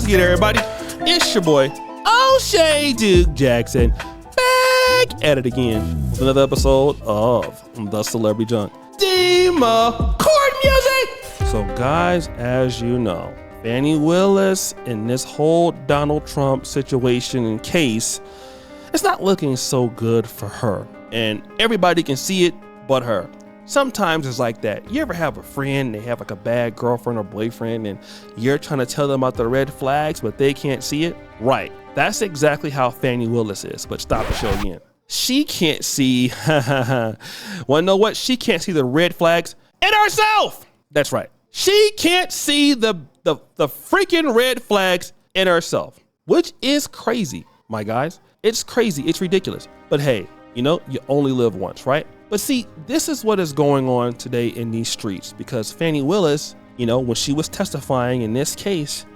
What's good, everybody? It's your boy, O'Shea Duke Jackson, back at it again with another episode of The Celebrity Junk. Dema Court Music! So, guys, as you know, Fani Willis in this whole Donald Trump situation and case, it's not looking so good for her. And everybody can see it but her. Sometimes it's like that. You ever have a friend, they have like a bad girlfriend or boyfriend, and you're trying to tell them about the red flags, but they can't see it? Right. That's exactly how Fani Willis is. But stop the show again. She can't see, well, you know what? She can't see the red flags in herself. That's right. She can't see the freaking red flags in herself, which is crazy, my guys. It's crazy. It's ridiculous. But hey, you know, you only live once, right? But see, this is what is going on today in these streets, because Fani Willis, you know, when she was testifying in this case,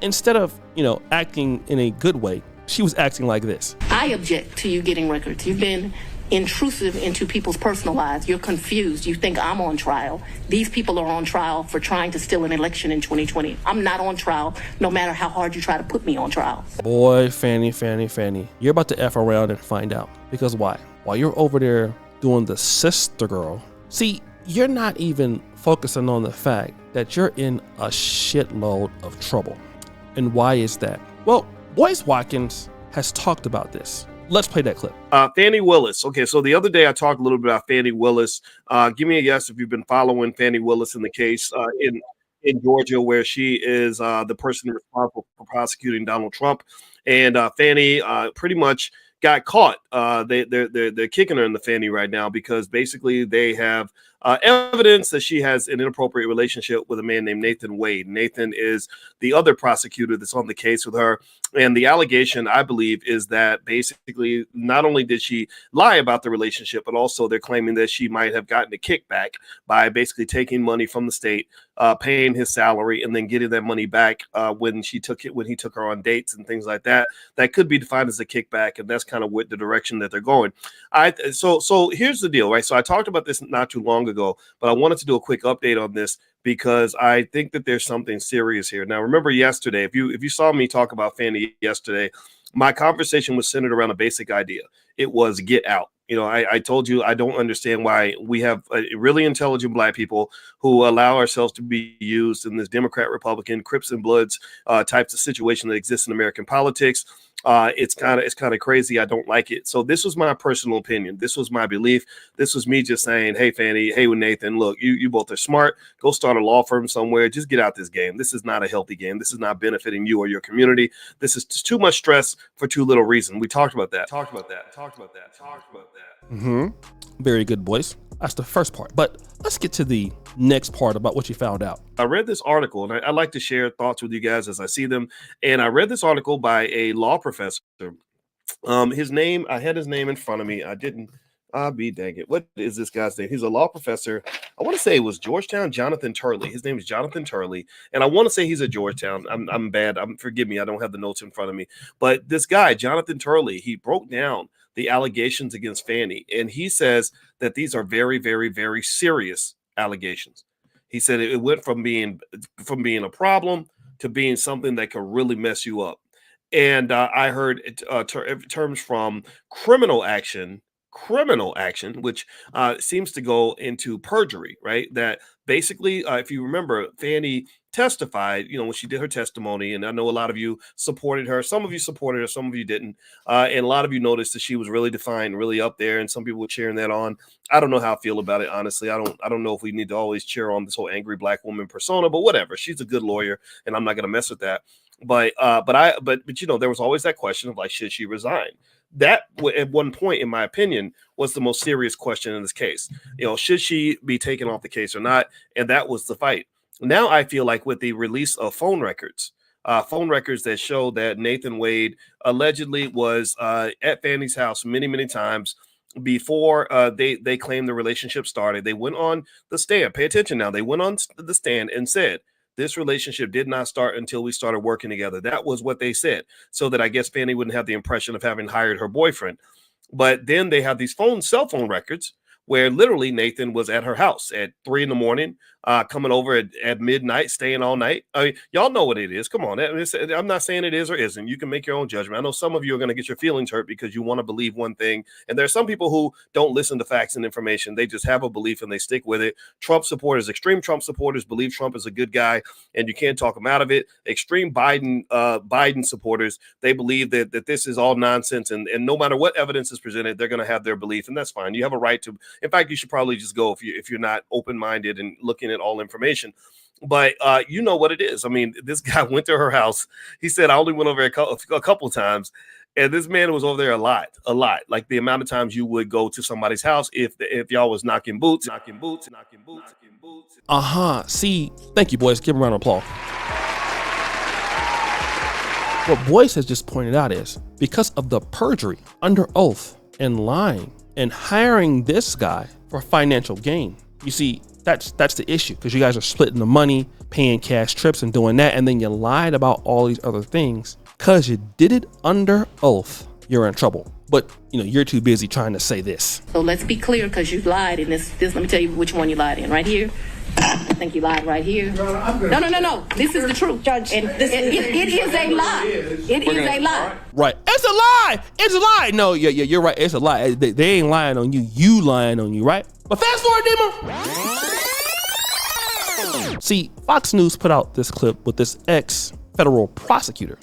instead of, you know, acting in a good way, she was acting like this. I object to you getting records. You've been intrusive into people's personal lives. You're confused. You think I'm on trial. These people are on trial for trying to steal an election in 2020. I'm not on trial, no matter how hard you try to put me on trial. Boy, Fani, you're about to F around and find out. Because why? While you're over there doing the sister girl, see, you're not even focusing on the fact that you're in a shitload of trouble. And why is that? Well, Boyce Watkins has talked about this. Let's play that clip. Fani Willis. Okay, so the other day I talked a little bit about Fani Willis. Give me a yes if you've been following Fani Willis in the case in Georgia, where she is the person responsible for prosecuting Donald Trump. And Fani pretty much got caught. They're kicking her in the fanny right now because basically they have evidence that she has an inappropriate relationship with a man named Nathan Wade. Nathan is the other prosecutor that's on the case with her. And the allegation, I believe, is that basically not only did she lie about the relationship, but also they're claiming that she might have gotten a kickback by basically taking money from the state, paying his salary, and then getting that money back when he took her on dates and things like that. That could be defined as a kickback, and that's kind of what the direction that they're going. So here's the deal, right? So I talked about this not too long ago, but I wanted to do a quick update on this because I think that there's something serious here. Now, remember yesterday, if you saw me talk about Fani yesterday, my conversation was centered around a basic idea. It was get out. You know, I told you I don't understand why we have really intelligent black people who allow ourselves to be used in this Democrat, Republican, Crips and Bloods types of situation that exists in American politics. It's kind of crazy. I don't like it. So this was my personal opinion. This was my belief. This was me just saying, hey, Fani, hey, with Nathan, look, you both are smart. Go start a law firm somewhere. Just get out this game. This is not a healthy game. This is not benefiting you or your community. This is just too much stress for too little reason. We talked about that. Mm-hmm. Very good, boys. That's the first part. But let's get to the next part about what you found out. I read this article, and I like to share thoughts with you guys as I see them. And I read this article by a law professor. His name, I had his name in front of me. I didn't. Be dang it. What is this guy's name? He's a law professor. I want to say it was Georgetown, Jonathan Turley. His name is Jonathan Turley. And I want to say he's at Georgetown. I'm bad. Forgive me. I don't have the notes in front of me. But this guy, Jonathan Turley, he broke down the allegations against Fani. And he says that these are very, very, very serious allegations. He said it went from being a problem to being something that could really mess you up. And I heard terms from criminal action, which seems to go into perjury, right? That basically, if you remember, Fani testified, you know, when she did her testimony, and I know a lot of you supported her. Some of you supported her, some of you didn't. And a lot of you noticed that she was really defined, really up there, and some people were cheering that on. I don't know how I feel about it, honestly. I don't know if we need to always cheer on this whole angry black woman persona, but whatever. She's a good lawyer, and I'm not going to mess with that. But you know, there was always that question of like, should she resign? That at one point, in my opinion, was the most serious question in this case. You know, should she be taken off the case or not? And that was the fight. Now I feel like with the release of phone records that show that Nathan Wade allegedly was at Fani's house many, many times before they claimed the relationship started. They went on the stand. Pay attention now. They went on the stand and said, this relationship did not start until we started working together. That was what they said. So that I guess Fani wouldn't have the impression of having hired her boyfriend. But then they have these cell phone records where literally Nathan was at her house at 3 a.m. coming over at midnight, staying all night. I mean, y'all know what it is. Come on. I'm not saying it is or isn't. You can make your own judgment. I know some of you are going to get your feelings hurt because you want to believe one thing. And there's some people who don't listen to facts and information. They just have a belief and they stick with it. Trump supporters, extreme Trump supporters believe Trump is a good guy and you can't talk them out of it. Extreme Biden supporters, they believe that this is all nonsense. And no matter what evidence is presented, they're going to have their belief. And that's fine. You have a right to. In fact, you should probably just go if you're not open-minded and looking at all information. But you know what it is. I mean, this guy went to her house. He said, I only went over a couple times. And this man was over there a lot, like the amount of times you would go to somebody's house if y'all was knocking boots. See, thank you, boys. Give him a round of applause. What Boyce has just pointed out is because of the perjury, under oath, and lying, and hiring this guy for financial gain. You see, that's the issue, because you guys are splitting the money, paying cash trips and doing that, and then you lied about all these other things. Because you did it under oath, you're in trouble. But, you're too busy trying to say this. So let's be clear, because you lied in this. Let me tell you which one you lied in. Right here. I think you lied right here. No. This is the truth, Judge. And it is a lie. It is a lie. Right. It's a lie. It's a lie. No, you're right. It's a lie. They ain't lying on you. You lying on you, right? But fast forward, Dima. See, Fox News put out this clip with this ex-federal prosecutor.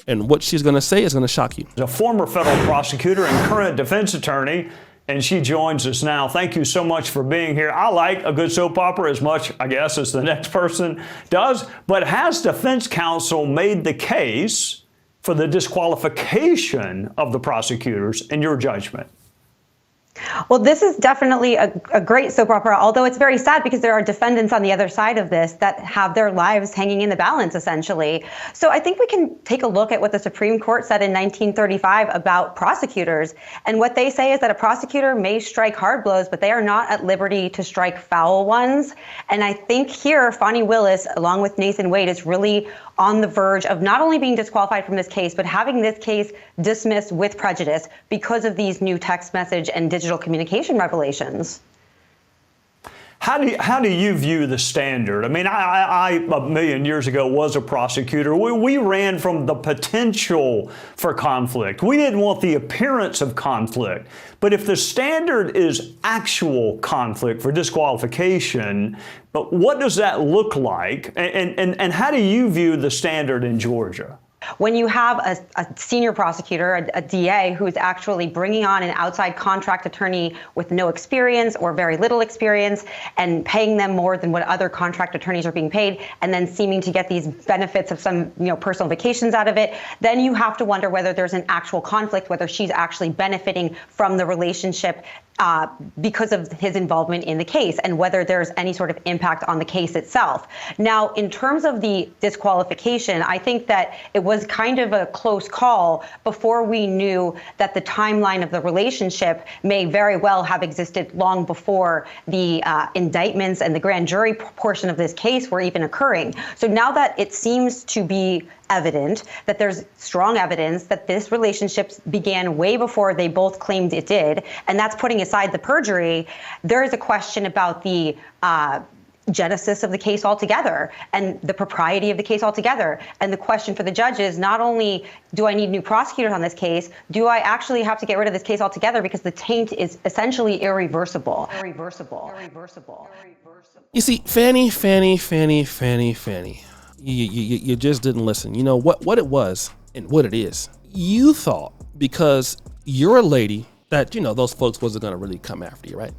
And what she's going to say is going to shock you. A former federal prosecutor and current defense attorney, and she joins us now. Thank you so much for being here. I like a good soap opera as much, I guess, as the next person does. But has defense counsel made the case for the disqualification of the prosecutors in your judgment? Well, this is definitely a great soap opera, although it's very sad because there are defendants on the other side of this that have their lives hanging in the balance, essentially. So I think we can take a look at what the Supreme Court said in 1935 about prosecutors. And what they say is that a prosecutor may strike hard blows, but they are not at liberty to strike foul ones. And I think here, Fani Willis, along with Nathan Wade, is really on the verge of not only being disqualified from this case, but having this case dismissed with prejudice because of these new text message and digital communication revelations. How do you view the standard? I mean, I a million years ago was a prosecutor. We ran from the potential for conflict. We didn't want the appearance of conflict. But if the standard is actual conflict for disqualification, but what does that look like? And how do you view the standard in Georgia? When you have a senior prosecutor, a DA, who is actually bringing on an outside contract attorney with no experience or very little experience and paying them more than what other contract attorneys are being paid, and then seeming to get these benefits of some personal vacations out of it, then you have to wonder whether there's an actual conflict, whether she's actually benefiting from the relationship because of his involvement in the case, and whether there's any sort of impact on the case itself. Now, in terms of the disqualification, I think that it was kind of a close call before we knew that the timeline of the relationship may very well have existed long before the indictments and the grand jury portion of this case were even occurring. So now that it seems to be evident that there's strong evidence that this relationship began way before they both claimed it did, and that's putting aside the perjury, there is a question about the genesis of the case altogether and the propriety of the case altogether. And the question for the judge is not only do I need new prosecutors on this case, do I actually have to get rid of this case altogether because the taint is essentially irreversible. You see, Fani. You just didn't listen. You know what it was and what it is. You thought because you're a lady that, those folks wasn't going to really come after you, right?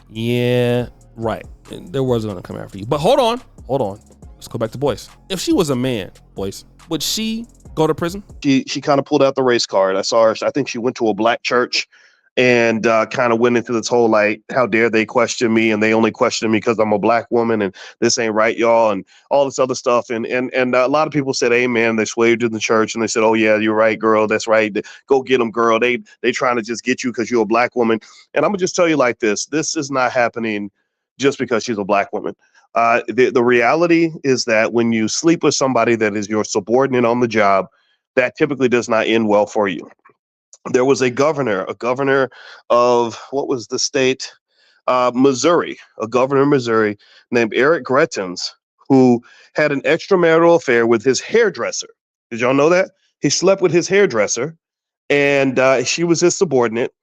Yeah, right. They wasn't going to come after you. But hold on. Let's go back to Boyce. If she was a man, Boyce, would she go to prison? She kind of pulled out the race card. I saw her. I think she went to a black church and kind of went into this whole, like, how dare they question me, and they only question me because I'm a black woman and this ain't right, y'all, and all this other stuff. And a lot of people said amen. They swayed to the church and they said, oh yeah, you're right, girl. That's right. Go get them, girl. They trying to just get you because you're a black woman. And I'm gonna just tell you like this. This is not happening just because she's a black woman. The reality is that when you sleep with somebody that is your subordinate on the job, that typically does not end well for you. There was a governor of what was the state? Missouri, a governor in Missouri named Eric Grettens, who had an extramarital affair with his hairdresser. Did y'all know that? He slept with his hairdresser, and she was his subordinate.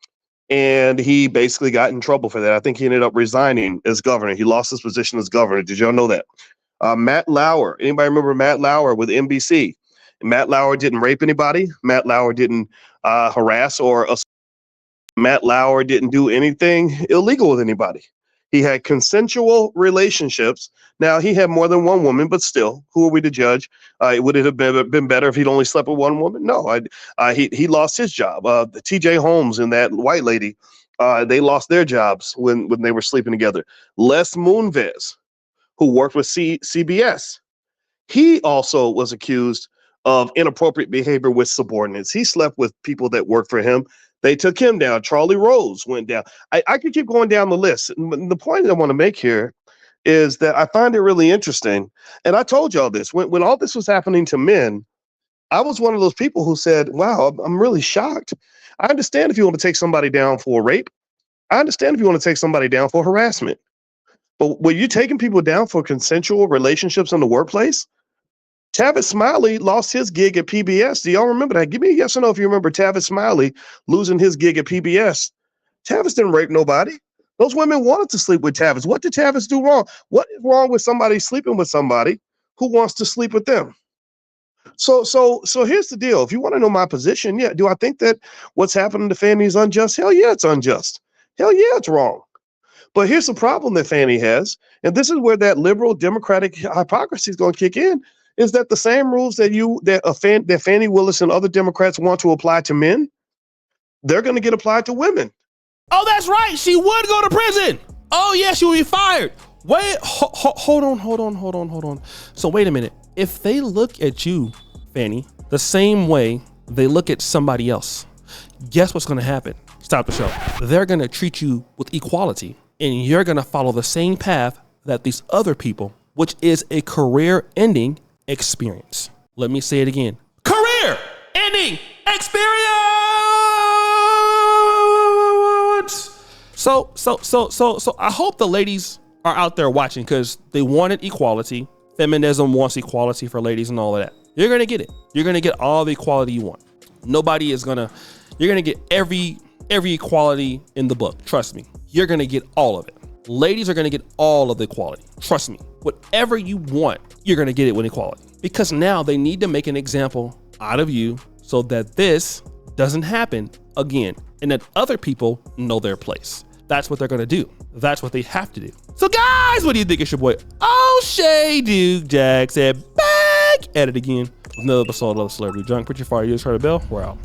And he basically got in trouble for that. I think he ended up resigning as governor. He lost his position as governor. Did y'all know that? Matt Lauer. Anybody remember Matt Lauer with NBC? Matt Lauer didn't rape anybody. Matt Lauer didn't harass or assault. Matt Lauer didn't do anything illegal with anybody. He had consensual relationships. Now, he had more than one woman, but still, who are we to judge? Would it have been better if he'd only slept with one woman? No, he lost his job. TJ Holmes and that white lady, they lost their jobs when they were sleeping together. Les Moonves, who worked with CBS, he also was accused of inappropriate behavior with subordinates. He slept with people that worked for him. They took him down. Charlie Rose went down. I could keep going down the list. And the point I want to make here is that I find it really interesting. And I told y'all this. When all this was happening to men, I was one of those people who said, wow, I'm really shocked. I understand if you want to take somebody down for rape. I understand if you want to take somebody down for harassment. But when you're taking people down for consensual relationships in the workplace, Tavis Smiley lost his gig at PBS. Do y'all remember that? Give me a yes or no if you remember Tavis Smiley losing his gig at PBS. Tavis didn't rape nobody. Those women wanted to sleep with Tavis. What did Tavis do wrong? What is wrong with somebody sleeping with somebody who wants to sleep with them? So here's the deal. If you want to know my position, yeah, do I think that what's happening to Fani is unjust? Hell yeah, it's unjust. Hell yeah, it's wrong. But here's the problem that Fani has, and this is where that liberal democratic hypocrisy is going to kick in, is that the same rules that Fani Willis and other Democrats want to apply to men, they're going to get applied to women. Oh, that's right. She would go to prison. Oh, yeah, she would be fired. Wait, hold on. So wait a minute. If they look at you, Fani, the same way they look at somebody else, guess what's going to happen? Stop the show. They're going to treat you with equality, and you're going to follow the same path that these other people, which is a career-ending experience. Let me say it again. Career-ending experience. So I hope the ladies are out there watching, because they wanted equality. Feminism wants equality for ladies and all of that. You're going to get it. You're going to get all the equality you want. You're going to get every equality in the book. Trust me. You're going to get all of it. Ladies are going to get all of the equality. Trust me. Whatever you want, you're going to get it with equality. Because now they need to make an example out of you so that this doesn't happen again, and that other people know their place. That's what they're going to do. That's what they have to do. So guys, what do you think? It's your boy O'Shea Duke Jackson back at it again with another episode of Celebrity Junk. Put your fire, use, heard a bell. We're out.